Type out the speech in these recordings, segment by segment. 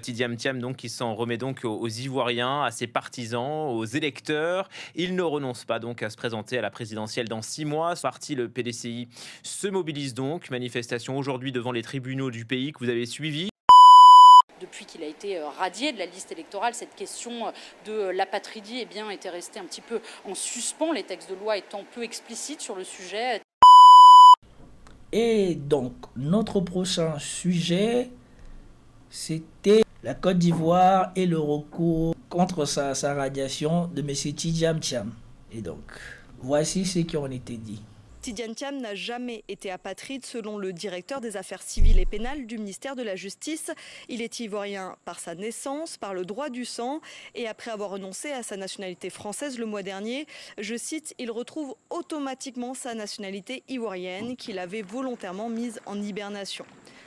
Tidiane Thiam donc qui s'en remet donc aux Ivoiriens, à ses partisans, aux électeurs. Il ne renonce pas donc à se présenter à la présidentielle dans 6 mois. Ce parti, le PDCI, se mobilise donc. Manifestation aujourd'hui devant les tribunaux du pays que vous avez suivi. Depuis qu'il a été radié de la liste électorale, cette question de l'apatridie était restée un petit peu en suspens, les textes de loi étant peu explicites sur le sujet. Et donc, notre prochain sujet, c'était la Côte d'Ivoire et le recours contre sa radiation de M. Tidiane Thiam. Et donc, voici ce qui en était dit. Tidiane Thiam n'a jamais été apatride selon le directeur des affaires civiles et pénales du ministère de la Justice. Il est ivoirien par sa naissance, par le droit du sang et après avoir renoncé à sa nationalité française le mois dernier, je cite, il retrouve automatiquement sa nationalité ivoirienne qu'il avait volontairement mise en hibernation.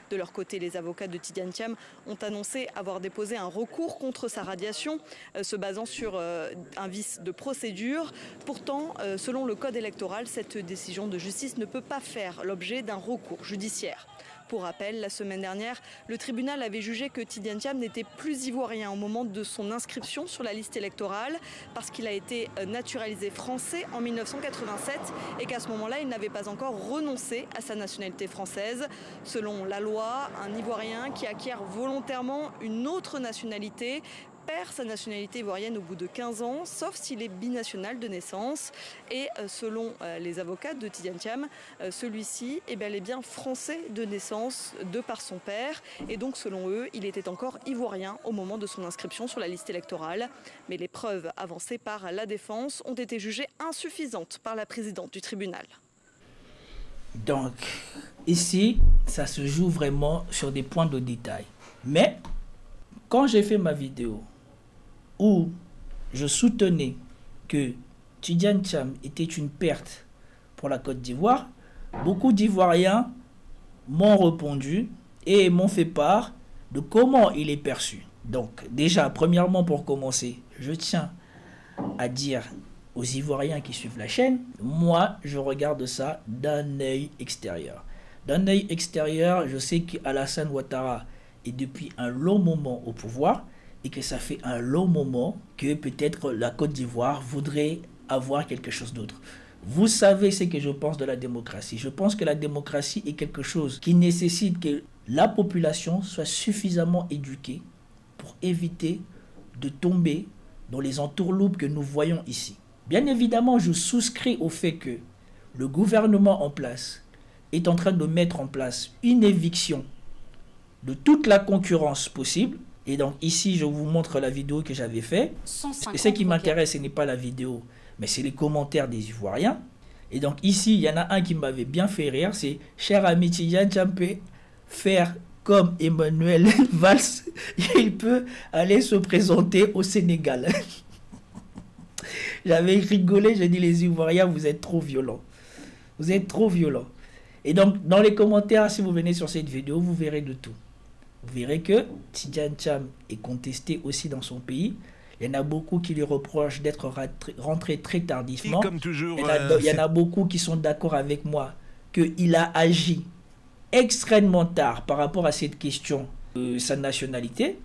De leur côté, les avocats de Tidiane Thiam ont annoncé avoir déposé un recours contre sa radiation, se basant sur un vice de procédure. Pourtant, selon le code électoral, cette décision de justice ne peut pas faire l'objet d'un recours judiciaire. Pour rappel, la semaine dernière, le tribunal avait jugé que Tidiane Thiam n'était plus ivoirien au moment de son inscription sur la liste électorale parce qu'il a été naturalisé français en 1987 et qu'à ce moment-là, il n'avait pas encore renoncé à sa nationalité française. Selon la loi, un Ivoirien qui acquiert volontairement une autre nationalité perd sa nationalité ivoirienne au bout de 15 ans, sauf s'il est binational de naissance. Et selon les avocats de Tidiane Thiam, celui-ci est bel et bien français de naissance de par son père. Et donc, selon eux, il était encore ivoirien au moment de son inscription sur la liste électorale. Mais les preuves avancées par la défense ont été jugées insuffisantes par la présidente du tribunal. Donc, ici, ça se joue vraiment sur des points de détail. Mais, quand j'ai fait ma vidéo, où je soutenais que Tidiane Thiam était une perte pour la Côte d'Ivoire, beaucoup d'Ivoiriens m'ont répondu et m'ont fait part de comment il est perçu. Donc déjà, premièrement pour commencer, je tiens à dire aux Ivoiriens qui suivent la chaîne, moi je regarde ça d'un œil extérieur. D'un œil extérieur, je sais qu'Alassane Ouattara est depuis un long moment au pouvoir, et que ça fait un long moment que peut-être la Côte d'Ivoire voudrait avoir quelque chose d'autre. Vous savez ce que je pense de la démocratie. Je pense que la démocratie est quelque chose qui nécessite que la population soit suffisamment éduquée pour éviter de tomber dans les entourloupes que nous voyons ici. Bien évidemment, je souscris au fait que le gouvernement en place est en train de mettre en place une éviction de toute la concurrence possible. Et donc ici, je vous montre la vidéo que j'avais faite. Et ce qui m'intéresse, ce n'est pas la vidéo, mais c'est les commentaires des Ivoiriens. Et donc ici, il y en a un qui m'avait bien fait rire, c'est « Cher ami Tidiane Thiam peut faire comme Emmanuel Valls, il peut aller se présenter au Sénégal. » J'avais rigolé, j'ai dit « Les Ivoiriens, vous êtes trop violents. Vous êtes trop violents. » Et donc, dans les commentaires, si vous venez sur cette vidéo, vous verrez de tout. Vous verrez que Tidiane Thiam est contesté aussi dans son pays. Il y en a beaucoup qui lui reprochent d'être rentré très tardivement. Comme toujours, il y en a beaucoup qui sont d'accord avec moi qu'il a agi extrêmement tard par rapport à cette question de sa nationalité.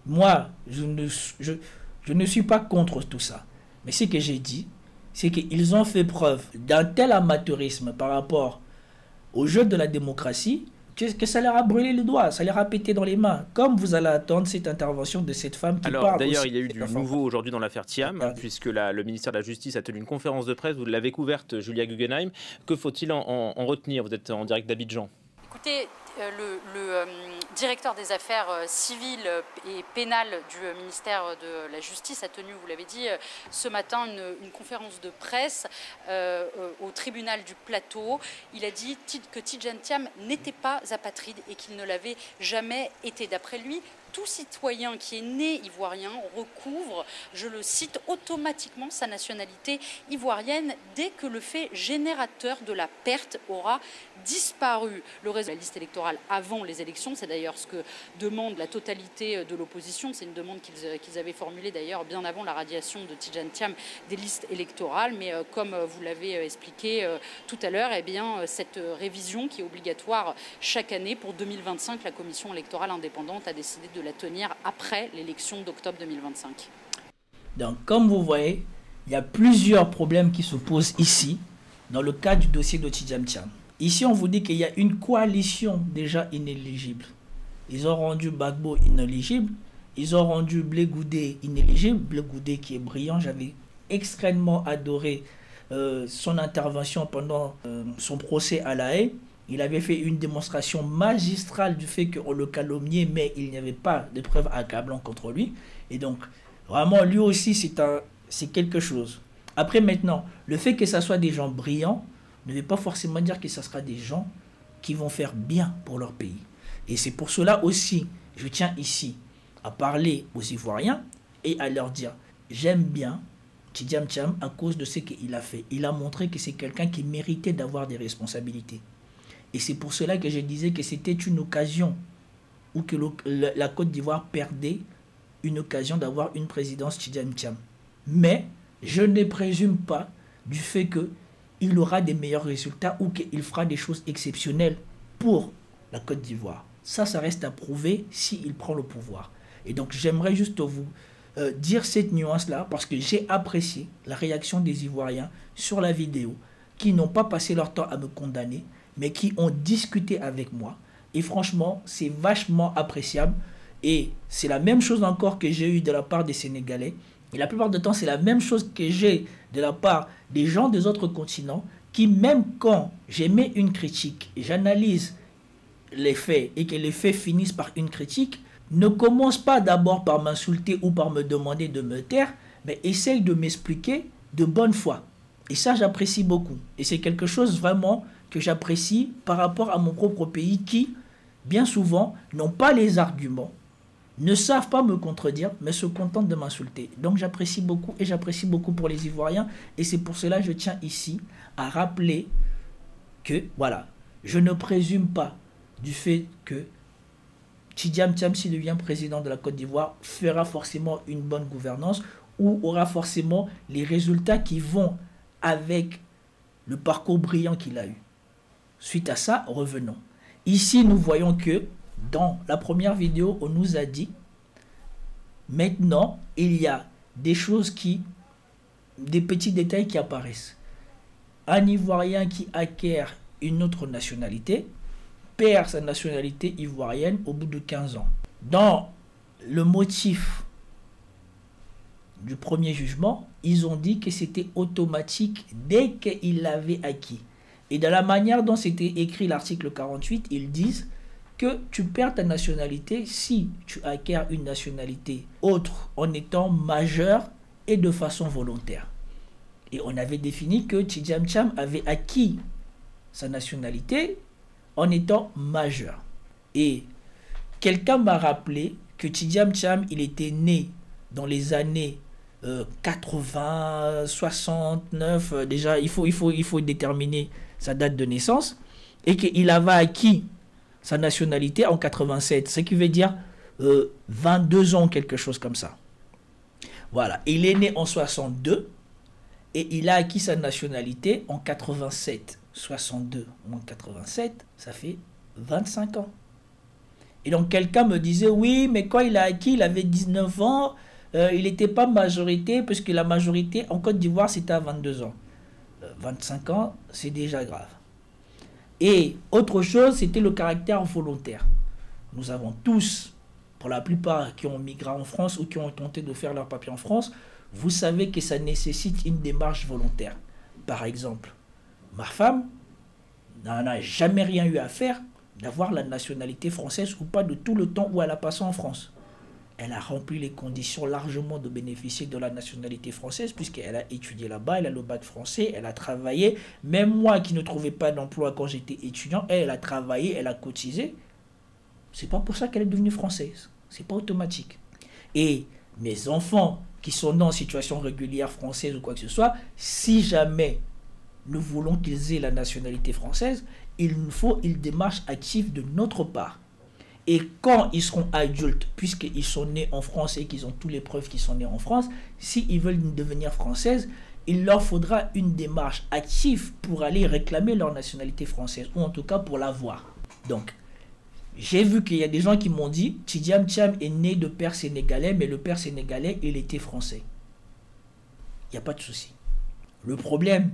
Moi, je ne suis pas contre tout ça. Mais ce que j'ai dit, c'est qu'ils ont fait preuve d'un tel amateurisme par rapport au jeu de la démocratie, que ça leur a brûlé les doigts, ça leur a pété dans les mains. Comme vous allez attendre cette intervention de cette femme qui parle. Alors d'ailleurs, il y a eu du nouveau aujourd'hui dans l'affaire Thiam, puisque le ministère de la Justice a tenu une conférence de presse, vous l'avez couverte, Julia Guggenheim. Que faut-il en retenir? Vous êtes en direct d'Abidjan. Écoutez, le directeur des affaires civiles et pénales du ministère de la Justice a tenu, vous l'avez dit, ce matin une conférence de presse au tribunal du Plateau. Il a dit que Tidiane Thiam n'était pas apatride et qu'il ne l'avait jamais été. D'après lui, tout citoyen qui est né ivoirien recouvre, je le cite, automatiquement sa nationalité ivoirienne dès que le fait générateur de la perte aura disparu. Le résultat de la liste électorale électorale avant les élections. C'est d'ailleurs ce que demande la totalité de l'opposition. C'est une demande qu'ils avaient formulée d'ailleurs bien avant la radiation de Tidjane Thiam des listes électorales. Mais comme vous l'avez expliqué tout à l'heure, eh bien, cette révision qui est obligatoire chaque année pour 2025, la Commission électorale indépendante a décidé de la tenir après l'élection d'octobre 2025. Donc, comme vous voyez, il y a plusieurs problèmes qui se posent ici, dans le cas du dossier de Tidjane Thiam. Ici, on vous dit qu'il y a une coalition déjà inéligible. Ils ont rendu Gbagbo inéligible, ils ont rendu Blé Goudé inéligible. Blé Goudé qui est brillant, j'avais extrêmement adoré son intervention pendant son procès à La Haye. Il avait fait une démonstration magistrale du fait qu'on le calomniait, mais il n'y avait pas de preuves accablantes contre lui. Et donc, vraiment, lui aussi, c'est quelque chose. Après, maintenant, le fait que ce soit des gens brillants ne veut pas forcément dire que ce sera des gens qui vont faire bien pour leur pays. Et c'est pour cela aussi, je tiens ici à parler aux Ivoiriens et à leur dire, j'aime bien Tidjane Thiam à cause de ce qu'il a fait. Il a montré que c'est quelqu'un qui méritait d'avoir des responsabilités. Et c'est pour cela que je disais que c'était une occasion où que la Côte d'Ivoire perdait une occasion d'avoir une présidence Tidjane Thiam. Mais je ne présume pas du fait qu'il aura des meilleurs résultats ou qu'il fera des choses exceptionnelles pour la Côte d'Ivoire. Ça reste à prouver s'il prend le pouvoir. Et donc j'aimerais juste vous dire cette nuance-là parce que j'ai apprécié la réaction des Ivoiriens sur la vidéo qui n'ont pas passé leur temps à me condamner mais qui ont discuté avec moi. Et franchement, c'est vachement appréciable. Et c'est la même chose encore que j'ai eu de la part des Sénégalais. Et la plupart du temps, c'est la même chose que j'ai de la part des gens des autres continents qui, même quand j'émets une critique, j'analyse les faits et que les faits finissent par une critique, ne commencent pas d'abord par m'insulter ou par me demander de me taire, mais essayent de m'expliquer de bonne foi. Et ça, j'apprécie beaucoup. Et c'est quelque chose vraiment que j'apprécie par rapport à mon propre pays qui, bien souvent, n'ont pas les arguments, ne savent pas me contredire, mais se contentent de m'insulter. Donc j'apprécie beaucoup et j'apprécie beaucoup pour les Ivoiriens. Et c'est pour cela que je tiens ici à rappeler que, voilà, je ne présume pas du fait que Tidjane Thiam, s'il devient président de la Côte d'Ivoire, fera forcément une bonne gouvernance ou aura forcément les résultats qui vont avec le parcours brillant qu'il a eu. Suite à ça, revenons. Ici, nous voyons que dans la première vidéo, on nous a dit maintenant, il y a des choses des petits détails qui apparaissent. Un Ivoirien qui acquiert une autre nationalité perd sa nationalité ivoirienne au bout de 15 ans. Dans le motif du premier jugement, ils ont dit que c'était automatique dès qu'il l'avait acquis. Et dans la manière dont c'était écrit l'article 48, ils disent que tu perds ta nationalité si tu acquiers une nationalité autre en étant majeur et de façon volontaire. Et on avait défini que Tidjane Thiam avait acquis sa nationalité en étant majeur. Et quelqu'un m'a rappelé que Tidjane Thiam, il était né dans les années 80, 69, déjà il faut déterminer sa date de naissance, et qu'il avait acquis sa nationalité en 87, ce qui veut dire 22 ans, quelque chose comme ça. Voilà, il est né en 62 et il a acquis sa nationalité en 87. 62 moins 87, ça fait 25 ans. Et donc quelqu'un me disait, oui, mais quand il a acquis, il avait 19 ans, il n'était pas majorité, puisque la majorité en Côte d'Ivoire, c'était à 22 ans. 25 ans, c'est déjà grave. Et autre chose, c'était le caractère volontaire. Nous avons tous, pour la plupart qui ont migré en France ou qui ont tenté de faire leur papier en France, vous savez que ça nécessite une démarche volontaire. Par exemple, ma femme n'en a jamais rien eu à faire d'avoir la nationalité française ou pas de tout le temps où elle a passé en France. Elle a rempli les conditions largement de bénéficier de la nationalité française puisqu'elle a étudié là-bas, elle a le bac français, elle a travaillé. Même moi qui ne trouvais pas d'emploi quand j'étais étudiant, elle a travaillé, elle a cotisé. C'est pas pour ça qu'elle est devenue française. C'est pas automatique. Et mes enfants qui sont nés en situation régulière française ou quoi que ce soit, si jamais nous voulons qu'ils aient la nationalité française, il nous faut une démarche active de notre part. Et quand ils seront adultes, puisqu'ils sont nés en France et qu'ils ont toutes les preuves qu'ils sont nés en France, s'ils veulent devenir françaises, il leur faudra une démarche active pour aller réclamer leur nationalité française, ou en tout cas pour l'avoir. Donc, j'ai vu qu'il y a des gens qui m'ont dit « Tidjam Thiam est né de père sénégalais, mais le père sénégalais, il était français. » Il n'y a pas de souci. Le problème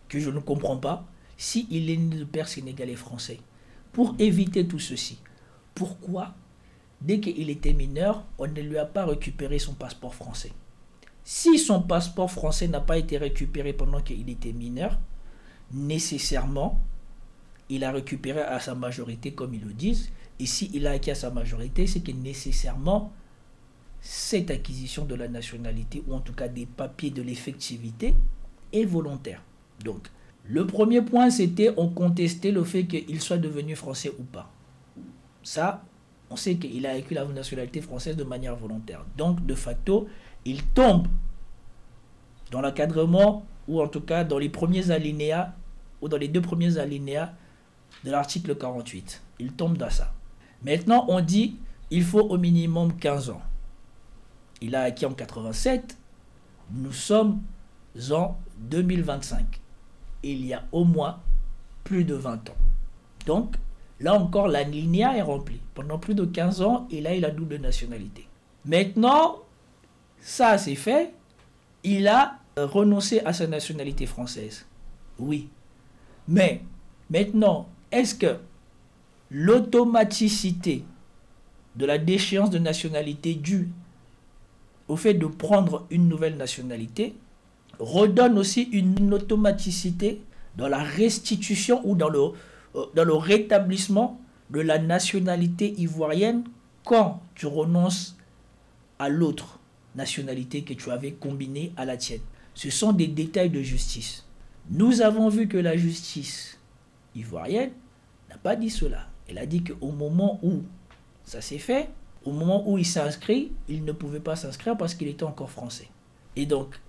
que je ne comprends pas, s'il est né de père sénégalais français, pour éviter tout ceci, pourquoi, dès qu'il était mineur, on ne lui a pas récupéré son passeport français? Si son passeport français n'a pas été récupéré pendant qu'il était mineur, nécessairement, il a récupéré à sa majorité, comme ils le disent. Et s'il a acquis à sa majorité, c'est que nécessairement, cette acquisition de la nationalité, ou en tout cas des papiers de l'effectivité, est volontaire. Donc, le premier point, c'était on contestait le fait qu'il soit devenu français ou pas. Ça, on sait qu'il a acquis la nationalité française de manière volontaire. Donc, de facto, il tombe dans l'encadrement, ou en tout cas dans les premiers alinéas, ou dans les 2 premiers alinéas de l'article 48. Il tombe dans ça. Maintenant, on dit il faut au minimum 15 ans. Il a acquis en 87. Nous sommes en 2025. Il y a au moins plus de 20 ans. Donc, là encore, l'alinéa est rempli. Pendant plus de 15 ans, il a eu la double nationalité. Maintenant, ça c'est fait. Il a renoncé à sa nationalité française. Oui. Mais, maintenant, est-ce que l'automaticité de la déchéance de nationalité due au fait de prendre une nouvelle nationalité redonne aussi une automaticité dans la restitution ou dans le rétablissement de la nationalité ivoirienne quand tu renonces à l'autre nationalité que tu avais combinée à la tienne? Ce sont des détails de justice. Nous avons vu que la justice ivoirienne n'a pas dit cela. Elle a dit qu'au moment où ça s'est fait, au moment où il s'est inscrit, il ne pouvait pas s'inscrire parce qu'il était encore français. Et donc,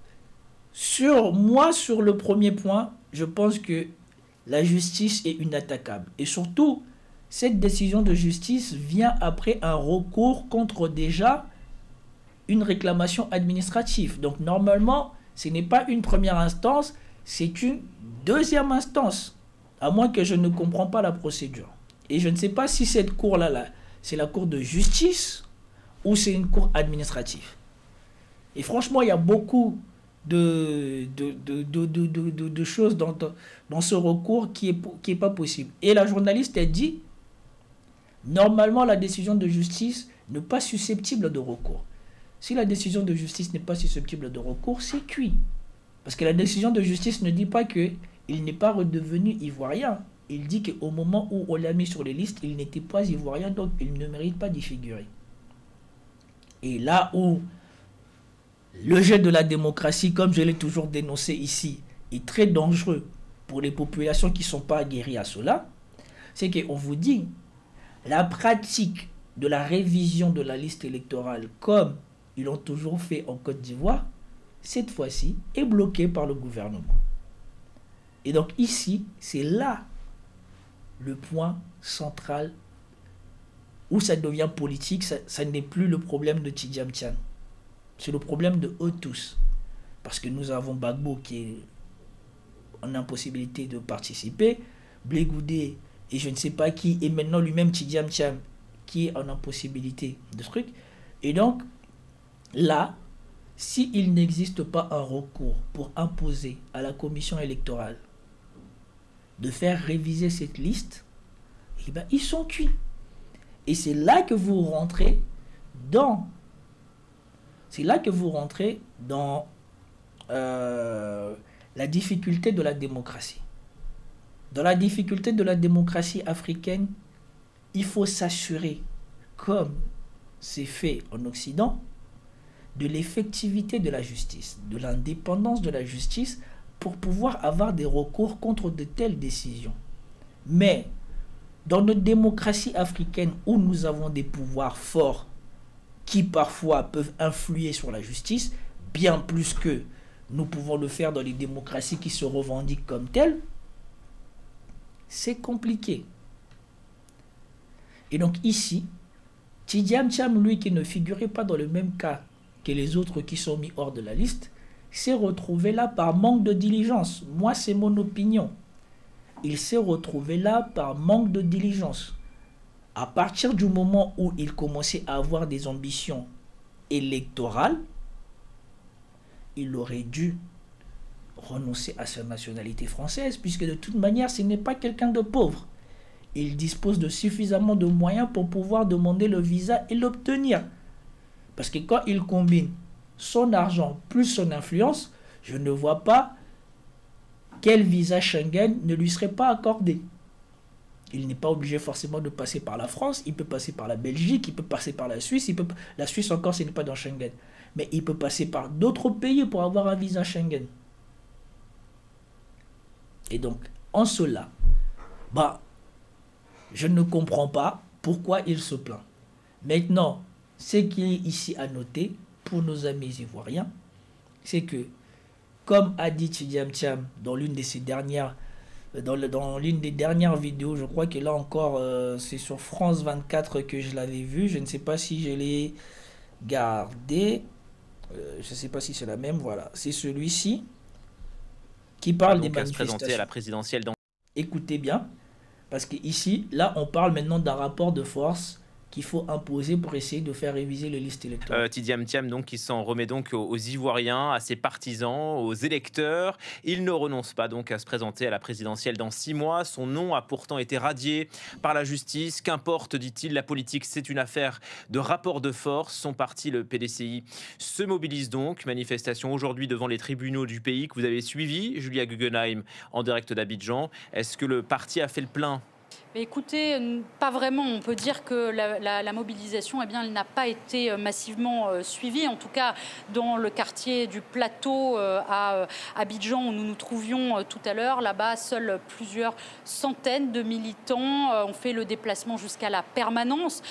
sur le premier point, je pense que la justice est inattaquable. Et surtout, cette décision de justice vient après un recours contre déjà une réclamation administrative. Donc, normalement, ce n'est pas une première instance, c'est une deuxième instance, à moins que je ne comprends pas la procédure. Et je ne sais pas si cette cour-là, c'est la cour de justice ou c'est une cour administrative. Et franchement, il y a beaucoup de choses dans ce recours qui est pas possible. Et la journaliste a dit, normalement, la décision de justice n'est pas susceptible de recours. Si la décision de justice n'est pas susceptible de recours, c'est cuit. Parce que la décision de justice ne dit pas qu'il n'est pas redevenu ivoirien. Il dit qu'au moment où on l'a mis sur les listes, il n'était pas ivoirien, donc il ne mérite pas d'y figurer. Et là où le jeu de la démocratie, comme je l'ai toujours dénoncé ici, est très dangereux pour les populations qui ne sont pas aguerries à cela, c'est qu'on vous dit, la pratique de la révision de la liste électorale, comme ils l'ont toujours fait en Côte d'Ivoire, cette fois-ci, est bloquée par le gouvernement. Et donc ici, c'est là le point central où ça devient politique. Ça n'est plus le problème de Tidjam Thiam. C'est le problème de eux tous. Parce que nous avons Gbagbo qui est en impossibilité de participer, Blé Goudé et je ne sais pas qui, et maintenant lui-même Tidjam Thiam qui est en impossibilité de ce truc. Et donc, là, s'il n'existe pas un recours pour imposer à la commission électorale de faire réviser cette liste, eh bien, ils sont cuits. Et c'est là que vous rentrez dans la difficulté de la démocratie. Dans la difficulté de la démocratie africaine, il faut s'assurer, comme c'est fait en Occident, de l'effectivité de la justice, de l'indépendance de la justice pour pouvoir avoir des recours contre de telles décisions. Mais dans notre démocratie africaine où nous avons des pouvoirs forts qui parfois peuvent influer sur la justice, bien plus que nous pouvons le faire dans les démocraties qui se revendiquent comme telles, c'est compliqué. Et donc ici, Tidjane Thiam, lui qui ne figurait pas dans le même cas que les autres qui sont mis hors de la liste, s'est retrouvé là par manque de diligence. Moi, c'est mon opinion. Il s'est retrouvé là par manque de diligence. À partir du moment où il commençait à avoir des ambitions électorales, il aurait dû renoncer à sa nationalité française, puisque de toute manière, ce n'est pas quelqu'un de pauvre. Il dispose de suffisamment de moyens pour pouvoir demander le visa et l'obtenir. Parce que quand il combine son argent plus son influence, je ne vois pas quel visa Schengen ne lui serait pas accordé. Il n'est pas obligé forcément de passer par la France, il peut passer par la Belgique, il peut passer par la Suisse, la Suisse encore, ce n'est pas dans Schengen. Mais il peut passer par d'autres pays pour avoir un visa Schengen. Et donc, en cela, je ne comprends pas pourquoi il se plaint. Maintenant, ce qui est ici à noter, pour nos amis ivoiriens, c'est que, comme a dit Tidjane Thiam dans l'une de ses dernières, dans l'une des dernières vidéos, je crois que là encore, c'est sur France 24 que je l'avais vu, je ne sais pas si je l'ai gardé, je ne sais pas si c'est la même, voilà, c'est celui-ci qui parle des manifestations. Se présenter à la présidentielle dans... Écoutez bien, parce qu'ici, là, on parle maintenant d'un rapport de force qu'il faut imposer pour essayer de faire réviser les listes électorales. Tidjane Thiam donc, qui s'en remet donc aux Ivoiriens, à ses partisans, aux électeurs. Il ne renonce pas donc à se présenter à la présidentielle dans 6 mois. Son nom a pourtant été radié par la justice. Qu'importe, dit-il, la politique, c'est une affaire de rapport de force. Son parti, le PDCI, se mobilise donc. Manifestation aujourd'hui devant les tribunaux du pays que vous avez suivi, Julia Guggenheim, en direct d'Abidjan. Est-ce que le parti a fait le plein ? Écoutez, pas vraiment. On peut dire que la mobilisation, elle n'a pas été massivement suivie. En tout cas, dans le quartier du Plateau à Abidjan, où nous nous trouvions tout à l'heure, là-bas, seules plusieurs centaines de militants ont fait le déplacement jusqu'à la permanence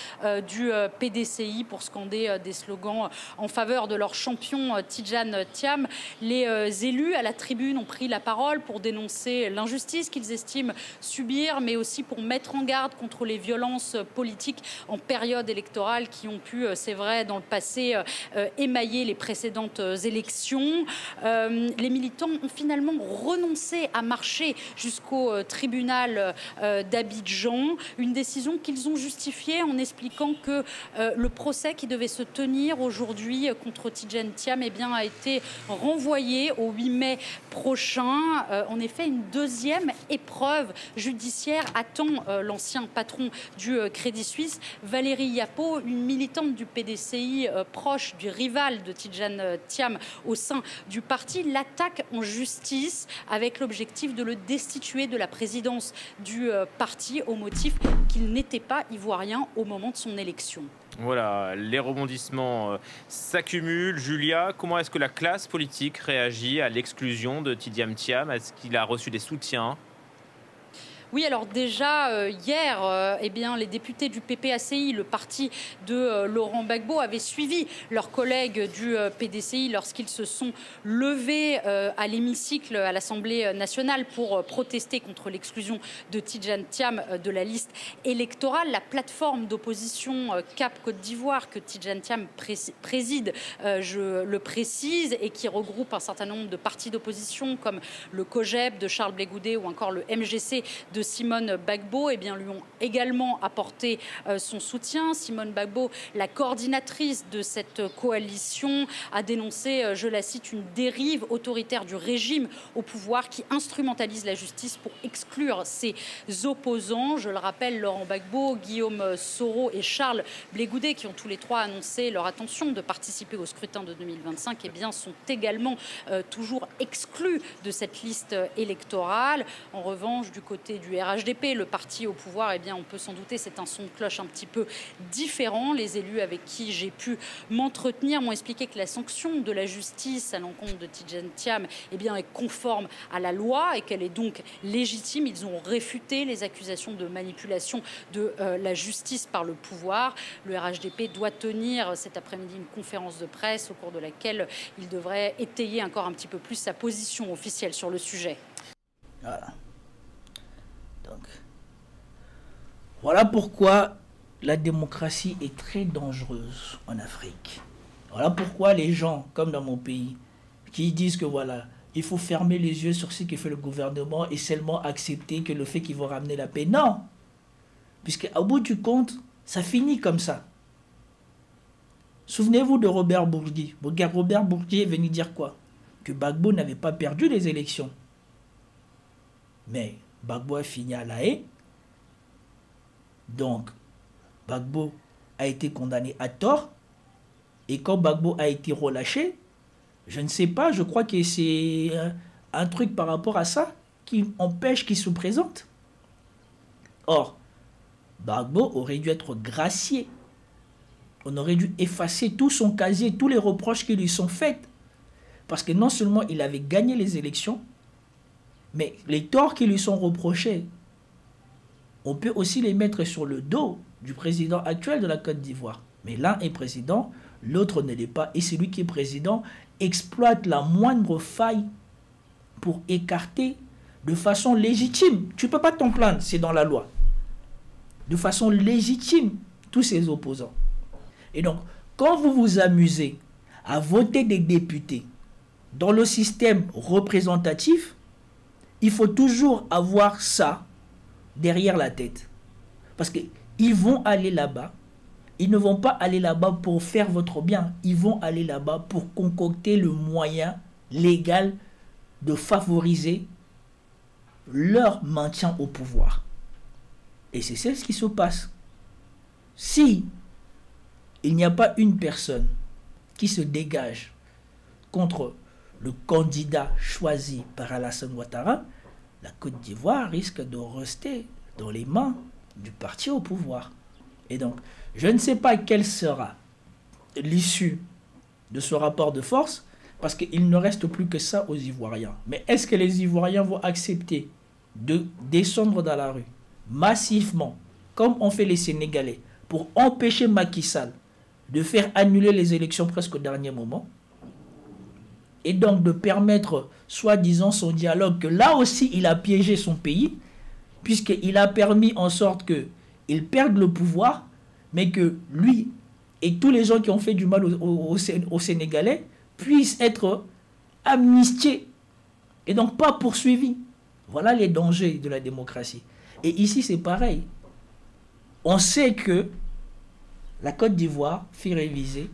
du PDCI pour scander des slogans en faveur de leur champion Tidjane Thiam. Les élus à la tribune ont pris la parole pour dénoncer l'injustice qu'ils estiment subir, mais aussi pour mettre en garde contre les violences politiques en période électorale qui ont pu, c'est vrai, dans le passé, émailler les précédentes élections. Les militants ont finalement renoncé à marcher jusqu'au tribunal d'Abidjan, une décision qu'ils ont justifiée en expliquant que le procès qui devait se tenir aujourd'hui contre Tidjane Thiam a été renvoyé au 8 mai prochain. En effet, une deuxième épreuve judiciaire attend l'ancien patron du Crédit Suisse, Valérie Yapo, une militante du PDCI proche du rival de Tidjane Thiam au sein du parti, l'attaque en justice avec l'objectif de le destituer de la présidence du parti au motif qu'il n'était pas ivoirien au moment de son élection. Voilà, les rebondissements s'accumulent. Julia, comment est-ce que la classe politique réagit à l'exclusion de Tidjane Thiam? Est-ce qu'il a reçu des soutiens? Oui, alors déjà, hier, les députés du PPACI, le parti de Laurent Gbagbo, avaient suivi leurs collègues du PDCI lorsqu'ils se sont levés à l'hémicycle à l'Assemblée nationale pour protester contre l'exclusion de Tidjane Thiam de la liste électorale. La plateforme d'opposition Cap Côte d'Ivoire que Tidjane Thiam préside, je le précise, et qui regroupe un certain nombre de partis d'opposition comme le COJEP de Charles Blé Goudet ou encore le MGC de Simone Gbagbo, lui ont également apporté son soutien. Simone Gbagbo, la coordinatrice de cette coalition, a dénoncé, je la cite, une dérive autoritaire du régime au pouvoir qui instrumentalise la justice pour exclure ses opposants. Je le rappelle, Laurent Gbagbo, Guillaume Soro et Charles Blé Goudet, qui ont tous les trois annoncé leur intention de participer au scrutin de 2025, sont également toujours exclus de cette liste électorale. En revanche, du côté du RHDP, le parti au pouvoir, on peut s'en douter, c'est un son de cloche un petit peu différent. Les élus avec qui j'ai pu m'entretenir m'ont expliqué que la sanction de la justice à l'encontre de Tidjane Thiam est conforme à la loi et qu'elle est donc légitime. Ils ont réfuté les accusations de manipulation de la justice par le pouvoir. Le RHDP doit tenir cet après-midi une conférence de presse au cours de laquelle il devrait étayer encore un petit peu plus sa position officielle sur le sujet. Voilà. Donc, Voilà pourquoi la démocratie est très dangereuse en Afrique. Voilà pourquoi les gens, comme dans mon pays, qui disent que voilà, il faut fermer les yeux sur ce que fait le gouvernement et seulement accepter que le fait qu'ils vont ramener la paix. Non! Puisque au bout du compte, ça finit comme ça. Souvenez-vous de Robert Bourgi. Robert Bourgi est venu dire quoi? Que Gbagbo n'avait pas perdu les élections. Mais Gbagbo a fini à La Haye. Donc, Gbagbo a été condamné à tort. Et quand Gbagbo a été relâché, je ne sais pas, je crois que c'est un truc par rapport à ça qui empêche qu'il se présente. Or, Gbagbo aurait dû être gracié. On aurait dû effacer tout son casier, tous les reproches qui lui sont faits. Parce que non seulement il avait gagné les élections, mais les torts qui lui sont reprochés, on peut aussi les mettre sur le dos du président actuel de la Côte d'Ivoire. Mais l'un est président, l'autre ne l'est pas. Et celui qui est président exploite la moindre faille pour écarter de façon légitime. Tu ne peux pas t'en plaindre, c'est dans la loi. De façon légitime, tous ses opposants. Et donc, quand vous vous amusez à voter des députés dans le système représentatif, il faut toujours avoir ça derrière la tête. Parce qu'ils vont aller là-bas. Ils ne vont pas aller là-bas pour faire votre bien. Ils vont aller là-bas pour concocter le moyen légal de favoriser leur maintien au pouvoir. Et c'est ce qui se passe. Si il n'y a pas une personne qui se dégage contre le candidat choisi par Alassane Ouattara, la Côte d'Ivoire risque de rester dans les mains du parti au pouvoir. Et donc, je ne sais pas quelle sera l'issue de ce rapport de force, parce qu'il ne reste plus que ça aux Ivoiriens. Mais est-ce que les Ivoiriens vont accepter de descendre dans la rue massivement, comme ont fait les Sénégalais, pour empêcher Macky Sall de faire annuler les élections presque au dernier moment, et donc de permettre, soi-disant, son dialogue, que là aussi il a piégé son pays, puisqu'il a permis en sorte qu'il perde le pouvoir, mais que lui et tous les gens qui ont fait du mal aux Sénégalais puissent être amnistiés et donc pas poursuivis. Voilà les dangers de la démocratie. Et ici, c'est pareil. On sait que la Côte d'Ivoire fait réviser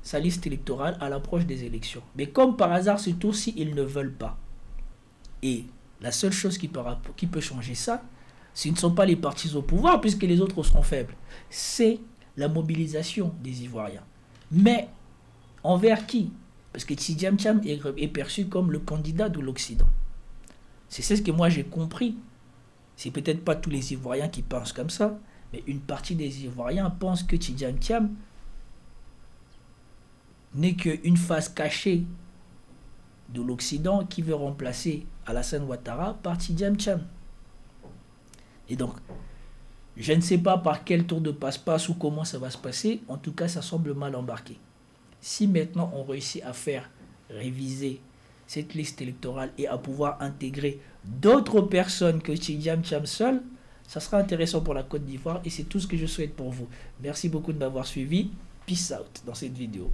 sa liste électorale à l'approche des élections. Mais comme par hasard, ce tour-ci, ils ne veulent pas. Et la seule chose qui peut changer ça, ce ne sont pas les partis au pouvoir, puisque les autres sont faibles. C'est la mobilisation des Ivoiriens. Mais envers qui? Parce que Tidjam Thiam est perçu comme le candidat de l'Occident. C'est ce que moi j'ai compris. C'est peut-être pas tous les Ivoiriens qui pensent comme ça, mais une partie des Ivoiriens pense que Tidjam Thiam n'est qu'une face cachée de l'Occident qui veut remplacer Alassane Ouattara par Tidjam Thiam. Et donc, je ne sais pas par quel tour de passe-passe ou comment ça va se passer. En tout cas, ça semble mal embarqué. Si maintenant on réussit à faire réviser cette liste électorale et à pouvoir intégrer d'autres personnes que Tidjam Thiam seul, ça sera intéressant pour la Côte d'Ivoire et c'est tout ce que je souhaite pour vous. Merci beaucoup de m'avoir suivi. Peace out dans cette vidéo.